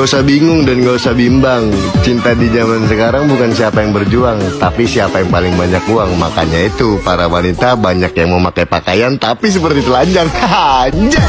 Gak usah bingung dan gak usah bimbang. Cinta di zaman sekarang bukan siapa yang berjuang, tapi siapa yang paling banyak uang. Makanya itu para wanita banyak yang memakai pakaian tapi seperti telanjang. Anjay.